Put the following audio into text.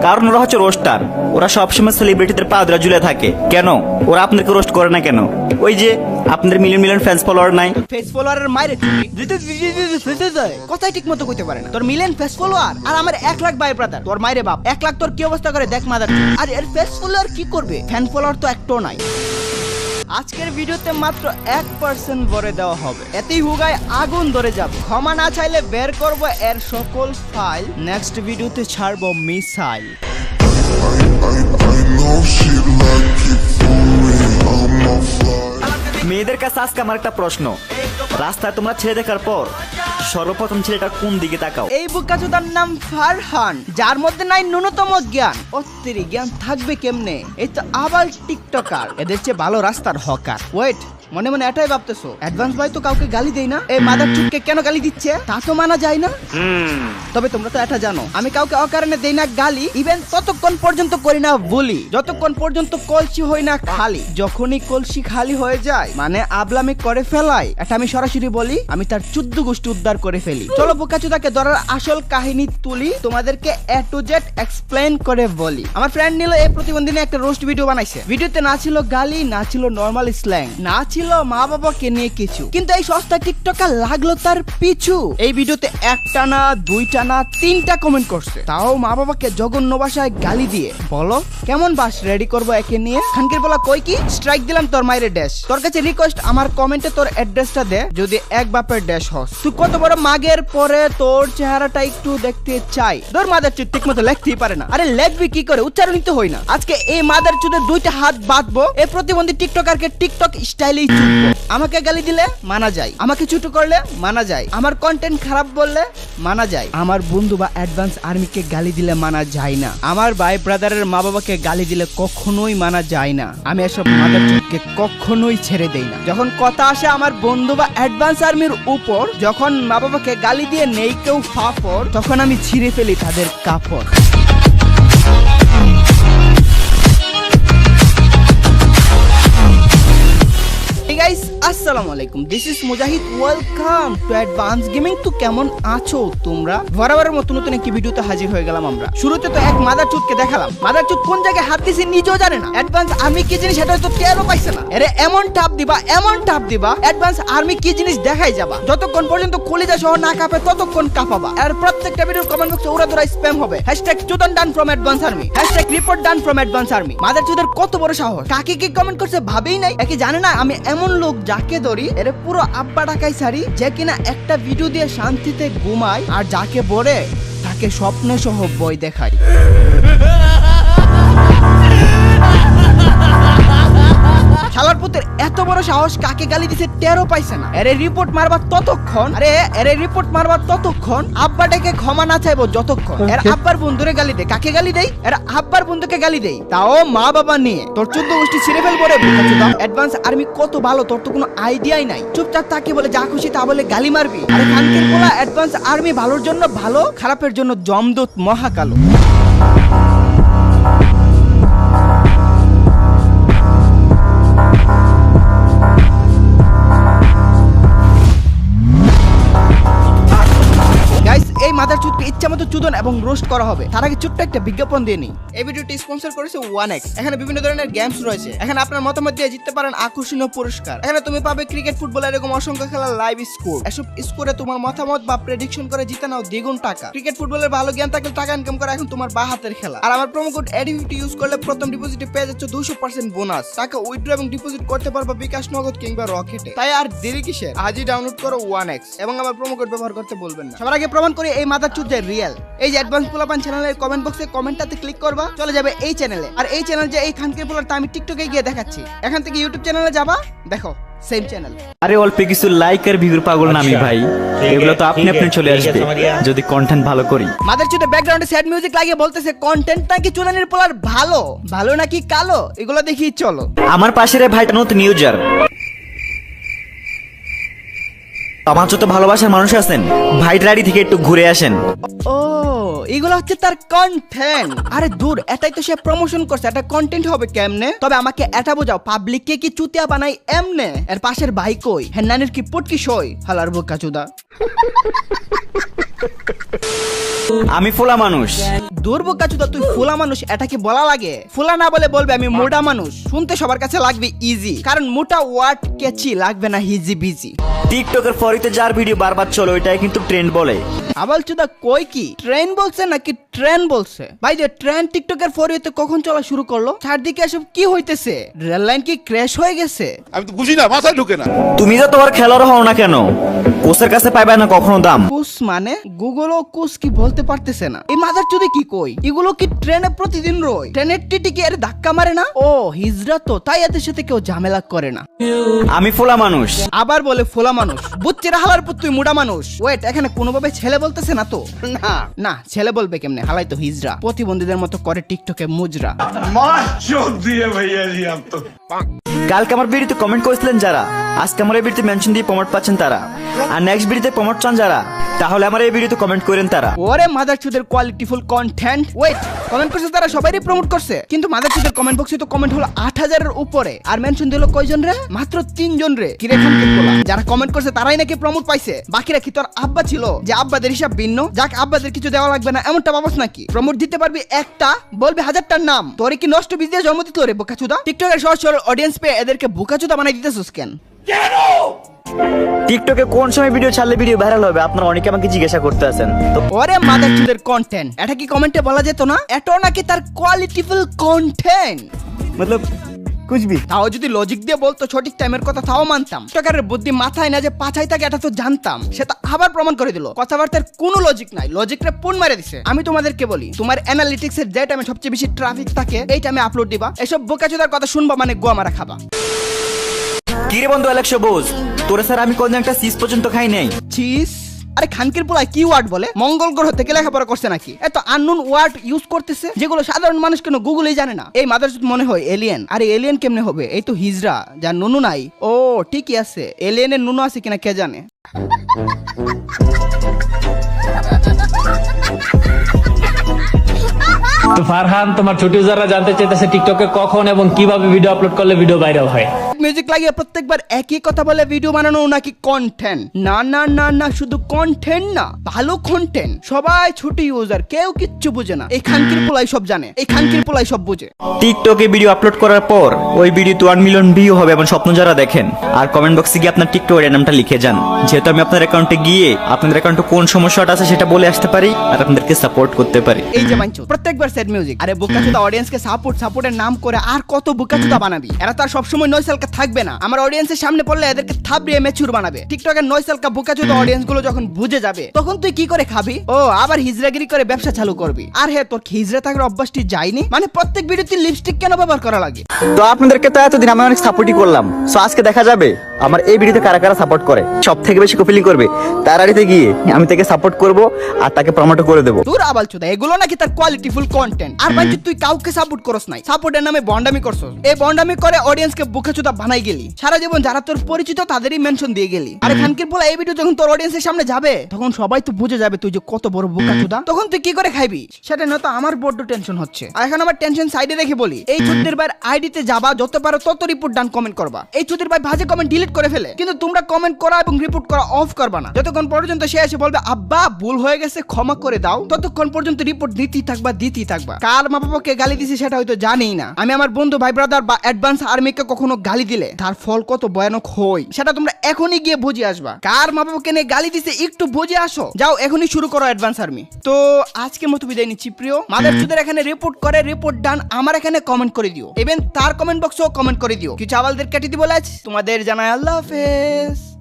কারণ ওরা হচ্ছে রোস্টার। ওরা সবসময় সেলিব্রিটিদের পা ধরে ঝুলে থাকে। কেন ওরা আপনাকে রোস্ট করে না কেন? ওই যে আপনাদের মিলিয়ন মিলিয়ন ফ্যান্স ফলোয়ার নাই। ফেস ফলোয়ারের মাইরে কথাই ঠিক মতো কইতে পারে না। তোর মিলিয়ন ফেস ফলোয়ার আর আমার 1 লাখ ভাই ব্রাদার। তোর মাইরে বাপ 1 লাখ তোর কি অবস্থা করে দেখ মাদার। আর এর ফেস ফলোয়ার কি করবে? ফ্যান ফলোয়ার তো একটাও নাই। আজকের ভিডিওতে মাত্র 1% ভরে দেওয়া হবে, এতেই হুগায় আগুন ধরে যাবে। ক্ষমা না চাইলে বের করব এর সকল ফাইল। নেক্সট ভিডিওতে ছাড়বো মিসাইল। মেয়েদের কাছে আজকে আমার একটা প্রশ্ন, রাস্তায় তোমরা ছেলে দেখার পর সর্বপ্রথম ছেলেটা কোন দিকে তাকাও? এই বুকাচোদার নাম ফারহান, যার মধ্যে নাই ন্যূনতম জ্ঞান। অত্যাধিক জ্ঞান থাকবে কেমনে? এই তো আবার টিকটকার, এদের চেয়ে ভালো রাস্তার হকার। ওয়েট, মনে মনে এটাই ভাবতেছো অ্যাডভান্স ভাই তো কাউকে গালি দেই না, এই মাদার চুটকে কেন গালি দিচ্ছে তা তো মানা যায় না। তবে তোমরা তো এটা জানো, আমি কাউকে অকারণে দেই না গালি। ইভেন ততক্ষণ পর্যন্ত করি না বলি যতক্ষণ পর্যন্ত কলসি হয় না খালি। যখনই কলসি খালি হয়ে যায় মানে আবলামি করে ফেলাই, এটা আমি সরাসরি বলি, আমি তার 14 গোষ্ঠী উদ্ধার করে ফেলি। চলো বোকাচোদাকে ধরার আসল কাহিনী তুলি, তোমাদেরকে A to Z এক্সপ্লেন করে বলি। আমার ফ্রেন্ড নিল এই প্রতিবন্ধী নিয়ে একটা রোস্ট ভিডিও বানাইছে। ভিডিওতে না ছিল গালি, না ছিল নরমাল স্ল্যাং, না ছিল মা বাবাকে নিয়ে কিছু, কিন্তু এই সস্তা টিকটকার লাগলো তার পিছু। এই ভিডিওতে একটা না, দুইটা না, 3টা কমেন্ট করছে, তাও মা বাবাকে জঘন্য ভাষায় গালি দিয়ে। বলো কেমন বাস রেডি করবো একে নিয়ে? খানকির বলা কই কি স্ট্রাইক দিলাম তোর মায়ের ড্যাশ। তোর কাছে রিকোয়েস্ট, আমার কমেন্টে তোর অ্যাড্রেসটা দে যদি এক বাপের ড্যাশ হস। তুই কত বড় মাগের পরে তোর চেহারাটা একটু দেখতে চাই। তোর মাদার চুদ ঠিক মতো লেখতেই পারে না। আরে লেখবি কি করে? উচ্চারণই তো হয় না। আজকে এই মাদার চুদের 2টা হাত বাঁধবো, এই প্রতিবন্ধী টিকটকারকে টিকটক স্টাইলেই চুদবো। আমাকে গালি দিলে মানা যায়, আমাকে ছোট করলে মানা যায়, আমার কন্টেন্ট খারাপ বললে মানা যায়, আমার বন্ধু বা অ্যাডভান্স আর্মিকে গালি দিলে মানা যায় না, আমার ভাই ব্রাদারের মা বাবাকে গালি দিলে কখনোই মানা যায় না। আমি এসব মাদার চুদকে কখনোই ছেড়ে দেই না। যখন কথা আসে আমার বন্ধু বা অ্যাডভান্স আর্মির উপর, যখন মা বাবাকে গালি দিয়ে নেই কেউ ফাফর, তখন আমি ছিঁড়ে ফেলি তাদের কাপড়। গাইস আসসালামু আলাইকুম, this is Mujahid, welcome to advance gaming. তো কেমন আছো তোমরা? বরাবরের মতো নতুন একটি ভিডিওতে হাজির হয়ে গেলাম আমরা। শুরুতে তো এক মাদার চুদকে দেখালাম, মাদার চুদ কোন জায়গায় হাত দিয়েছে নিজেও জানে না। অ্যাডভান্স আর্মি কি জিনিস সেটা তো টেরও পাইছে না। এরে এমন টাপ দিবা, এমন টাপ দিবা, অ্যাডভান্স আর্মি কি জিনিস দেখাই যাবা। যতক্ষণ পর্যন্ত কলিজা সহ না কাঁপে ততক্ষণ কাঁপাবা। আর প্রত্যেকটা ভিডিওর কমেন্ট বক্সে উড়াধুরা স্প্যাম হবে #চুদন done from advance army, #report done from advance army. মাদার চুদের কত বড় সাহস, কাকে কি কমেন্ট করছে ভাবেই নাই। একে জানে না আমি এমন লোক যাকে ধরি এর পুরো আব্বা ঢাকায় সারি, যে কিনা একটা ভিডিও দিয়ে শান্তিতে ঘুমায়, আর যাকে বলে তাকে স্বপ্ন সহ বই দেখায়। শালার পুতের এত বড় সাহস, কাকে গালি দিছে টেরও পাইছে না। এরে রিপোর্ট মারবা ততক্ষণ, এরে রিপোর্ট মারবা ততক্ষণ, আব্বা ডেকে ক্ষমা না চাইবো যতক্ষণ। এর আব্বার বন্ধুরে গালি দেয়, কাকে গালি দেয়? এর আব্বার বন্ধুকে গালি দেয়, তাও মা বাবা নিয়ে। তোর 14 গোষ্ঠী ছিঁড়ে ফেলবো রে বুঝাচ্ছো। অ্যাডভান্স আর্মি কত ভালো তোর তো কোনো আইডিয়াই নাই। চুপচাপ তাকে বলে যা খুশি তা বলে গালি মারবি। আরে খানকির পোলা, অ্যাডভান্স আর্মি ভালোর জন্য ভালো, খারাপের জন্য জমদূত মহাকালো। এই মাদার চুদকে ইচ্ছা মতো চুদন এবং রোস্ট করা হবে। তার আগে ছোট্ট একটা বিজ্ঞাপন দিয়ে নিই। এই ভিডিওটি স্পন্সর করেছে 1x। এখানে বিভিন্ন ধরনের গেমস রয়েছে, এখানে আপনার মতামত দিয়ে জিততে পারেন আকর্ষণীয় পুরস্কার। এখানে তুমি পাবে ক্রিকেট, ফুটবল এরকম অসংখ্য খেলার লাইভ স্কোর। এসব স্কোরে তোমার মতামত বা প্রেডিকশন করে জিতে নাও দ্বিগুণ টাকা। ক্রিকেট ফুটবলের ভালো জ্ঞান থাকলে টাকা ইনকাম করা এখন তোমার বা হাতের খেলা। আর আমার প্রোমো কোড AD50 ইউজ করলে প্রথম ডিপোজিটে পেয়ে যাচ্ছ 200% বোনাস। টাকা উইথড্র এবং ডিপোজিট করতে পারবা বিকাশ, নগদ কিংবা রকেটে। তাই আর দেরি কিসের? আজই ডাউনলোড করো 1x এবং আমার প্রোমো কোড ব্যবহার করতে বলবেন না। সবার আগে প্রমাণ করে এই মাদার চুদ রিয়েল। এই যে অ্যাডভান্স পোলাপান চ্যানেলের কমেন্ট বক্সে কমেন্টটাতে ক্লিক করবা, চলে যাবে এই চ্যানেলে। আর এই চ্যানেল যে এই খানকির পোলাটা আমি টিকটকে গিয়ে দেখাচ্ছি, এখান থেকে ইউটিউব চ্যানেলে যাবা, দেখো সেম চ্যানেল। আরে অল্প কিছু লাইক আর ভিউর পাগল না আমি ভাই, এগুলো তো আপনি চলে আসবে যদি কন্টেন্ট ভালো করি। মাদার চুদে ব্যাকগ্রাউন্ডে স্যাড মিউজিক লাগিয়ে বলতেছে কন্টেন্ট নাকি চুলানির পোলার ভালো, ভালো নাকি কালো, এগুলো দেখি চলো। আমার পাশের ভাইটা নতুন ইউজার, আমার যত ভালোবাসার মানুষ আছেন ভাই রাড়ি থেকে একটু ঘুরে আসেন। ও এগুলো হচ্ছে তার কন্টেন্ট। আরে দূর, এটাই তো সে প্রমোশন করছে, এটা কন্টেন্ট হবে কেমনে? তবে আমাকে এটা বোঝাও, পাবলিককে কি চুতিয়া বানাই এমনে? এর পাশের ভাই কই? হ্যাঁ নানির কি পুটকি সই? হালার বোকা চুদা। আমি ফোলা মানুষ। দূর বোকা চুদা, তুই ফুলা মানুষ এটা কি বলা লাগে? ফুলা না বলে বলবে আমি মোটা মানুষ। শুনতে সবার কাছে লাগবে ইজি, কারণ মোটা ওয়ার্ড কেচি লাগবে না হিজি বিজি। টিকটকের ফরিতে যার ভিডিও বারবার চলে ওইটাই কিন্তু ট্রেন্ড বলে। আবাল চুদা কই কি ট্রেন বলছে নাকি ট্রেন বলছে? ভাই যে ট্রেন টিকটকের ফরিতে কখন চলা শুরু করলো? চারদিকে এসব কি হইতেছে? রেল লাইন কি ক্র্যাশ হয়ে গেছে? আমি তো বুঝি না, মাথায় ঢুকে না। তুমি যে তোমার খেলোয়াড় হও না কেন, কোচের কাছে পাইবে না কখনো দাম। কুস মানে গুগলও কুস কি বলতে পারতেছে না। এই মাদার চুদি কি কই? এগুলো কি ট্রেনে প্রতিদিন রয়? ট্রেনের টিটি কি এর ধাক্কা মারে না? ও হিজড়া তো, তাই এদের সাথে কেউ ঝামেলা করে না। আমি ফোলা মানুষ। আবার বলে ফোলা মানুষ। বুচ্চিরা হালার পুত, তুই মুডা মানুষ। ওয়েট, এখানে কোনোভাবে ছেলে বলতেছে না তো? না না, ছেলে বলবে কেমনে? হালাই তো হিজড়া, প্রতিবন্ধীদের মতো করে টিকটকে মুজরা। কালকে আমার ভিডিওতে কমেন্ট করেছিলেন যারা, আজকে আমার এই ভিডিওতে মেনশন দিয়ে প্রমোট পাচ্ছেন তারা। আর নেক্সট ভিডিওতে প্রমোট চান যারা, তাহলে আমার এই ভিডিওতে কমেন্ট করেন তারা। ওরে মাদার চুদের কোয়ালিটিফুল কন্টেন্ট। ওয়েট, কমেন্ট করছে তারা সবাইই প্রমোট করছে, কিন্তু মাদার চুদের কমেন্ট বক্সে তো কমেন্ট হলো 8000 এর উপরে, আর মেনশন দিল কয়জন রে? মাত্র 3 জন রে। কি রে খান বলা, যারা কমেন্ট করছে তারাই নাকি প্রমোট পাইছে, বাকিরা কি তোর আব্বা ছিল যে আব্বাদের হিসাব ভিন্ন? যাক, আব্বাদের কিছু দেওয়া লাগবে না এমনটা ভাবছ নাকি? প্রমোট দিতে পারবি একটা, বলবি 1000টার নাম। তোরে কি নষ্ট বিদ্যা জন্ম দিত রে বোকাচুদা? টিকটকের সহজ সরল অডিয়েন্স পেয়ে এদেরকে বোকাচুদা বানাই দিতেছস কেন? টিকটকে কোন সময় ভিডিও ছাড়লে ভিডিও ভাইরাল হবে আপনারা অনেকে আমাকে জিজ্ঞাসা করতে আছেন। তো ওরে মাদার চুদের কন্টেন্ট, এটা কি কমেন্টে বলা যেত না? এটাও নাকি তার কোয়ালিটিফুল কন্টেন্ট। মতলব কুছ ভি। তাও যদি লজিক দিয়ে বলতো সঠিক টাইমের কথা, তাও মানতাম। টিকটকারের বুদ্ধি মাথায় না যে পাছায় থাকে এটা তো জানতাম। সেটা আবার প্রমাণ করে দিল কথাবার্তার কোনো লজিক নাই, লজিকটা পুন মেরে দিছে। আমি তোমাদেরকে বলি, তোমার অ্যানালিটিক্স এর যে টাইমে সবচেয়ে বেশি ট্রাফিক থাকে এই টাইমে আপলোড দিবা। এসব বোকাচোদার কথা শুনবা মানে গোয়া মারা খাবা। কিরে বন্ধু অ্যালেক্সো বোস, তোরে স্যার আমি কোনদিন একটা চিজ পর্যন্ত খাই নাই। চিজ? আরে খানকির পোলায় কি ওয়ার্ড বলে? মঙ্গল গ্রহ থেকে লেখাপড়া করছে নাকি? এত আননোন ওয়ার্ড ইউজ করতেছে যেগুলো সাধারণ মানুষ কেন গুগলেই জানে না। এই মাদারচোদ মনে হয় এলিয়েন। আরে এলিয়েন কেমনে হবে? এই তো হিজড়া, যার নুনু নাই। ও ঠিকই আছে, এলিয়েনের নুনু আছে কিনা কে জানে। তো ফারহান, তোমার ছোট যারা জানতে চাইতেছে টিকটকে কখন এবং কিভাবে ভিডিও আপলোড করলে ভিডিও ভাইরাল হয়। মিউজিক লাগিয়ে প্রত্যেকবার একই কথা বলে ভিডিও বানানো নাকি কন্টেন্ট? না না না না, শুধু কন্টেন্ট না, ভালো কন্টেন্ট। সবাই ছোট ইউজার, কেউ কিচ্ছু বুঝে না। এই খানকির পোলাই সব জানে, এই খানকির পোলাই সব বুঝে। টিকটকে ভিডিও আপলোড করার পর ওই ভিডিওতে 1 মিলিয়ন ভিউ হবে এমন স্বপ্ন যারা দেখেন, আর কমেন্ট বক্সে গিয়ে আপনার টিকটকের নামটা লিখে যান, যেহেতু আমি আপনার অ্যাকাউন্টে গিয়ে আপনাদের অ্যাকাউন্টে কোন সমস্যাটা আছে সেটা বলে আসতে পারি আর আপনাদেরকে সাপোর্ট করতে পারি। এই যে মানছো প্রত্যেকবার সেট মিউজিক। আরে বোকাচোদা অডিয়েন্সকে সাপোর্টের নাম করে আর কত বোকাচোদা বানাবি? এরা তো আর সবসময় নয়সালকা থাকবে না। আমার অডিয়েন্সের সামনে পড়লে এদেরকে থাবড়িয়ে ম্যাচিউর বানাবে। টিকটকের নয়সালকা বোকাচোদা অডিয়েন্স গুলো যখন বুঝে যাবে তখন তুই কি করে খাবি? ও আবার হিজরাগিরি করে ব্যবসা চালু করবি। আর হ্যাঁ, তোর হিজরা থাকার অভ্যাসটি যায়নি মানে? প্রত্যেক ভিডিওতে লিপস্টিক কেন ব্যবহার করা লাগে? তো আপনাদেরকে তো এতদিন আমি অনেক সাপোর্টই করলাম, সো আজকে দেখা যাবে আমার এই ভিডিওতে কারা কারা সাপোর্ট করে। সব থেকে বেশি কপিলিং করবে তার আড়িতে গিয়ে আমি তাকে সাপোর্ট করব আর তাকে প্রমোট করে দেবো। তোর আবাল চোদা, এগুলো নাকি তার কোয়ালিটিফুল কন্টেন্ট? আর ভাই তুই কাউকে সাপোর্ট করস নাই, সাপোর্টের নামে বন্ডামি করছস। এই বন্ডামি করে অডিয়েন্সকে বোকাচোদা বানাই গেলি। সারা জীবন যারা তোর পরিচিত তাদেরই মেনশন দিয়ে গেলি। আরে খানকির পোলা, এই ভিডিও যখন তোর অডিয়েন্সের সামনে যাবে তখন সবাই তো বুঝে যাবে তুই যে কত বড় বোকাচোদা। তখন তুই কি করে খাইবি সেটা নয়তো আমার বড্ড টেনশন হচ্ছে। আর এখন আমার টেনশন সাইডে রেখে বলি, এই চুদির ভাই আইডিতে যাবা, যত পারো তত রিপোর্ট ডান কমেন্ট করবা। এই চুদির ভাই ভাজে কমেন্ট ডিলিট করে ফেলে, কিন্তু তোমরা কমেন্ট করা এবং রিপোর্ট করা অফ করবা না। যতক্ষণ পর্যন্ত সে এসে বলবে আব্বা ভুল হয়ে গেছে ক্ষমা করে দাও, ততক্ষণ পর্যন্ত রিপোর্ট দিতেই থাকবা। কার মা বাবাকে গালি দিছি সেটা হয়তো জানি না। আমি আমার বন্ধু ভাই ব্রাদার বা অ্যাডভান্স আর্মিকে কখনো গালি দিলে তার ফল কত ভয়ানক হয় সেটা তোমরা এখনই গিয়ে বুঝে আসবা। কার মা বাবাকে নিয়ে গালি দিছে একটু বুঝে আসো, যাও এখনই শুরু করো অ্যাডভান্স আর্মি। তো আজকের মতো বিদায় নিচ্ছি প্রিয়। মাদারচোদের এখানে রিপোর্ট করে, রিপোর্ট ডান আমার এখানে কমেন্ট করে দিও, ইভেন তার কমেন্ট বক্সেও কমেন্ট করে দিও। কিছু আবালদের কেটে দিব, তোমাদের জানাই আল্লাহ হাফেজ।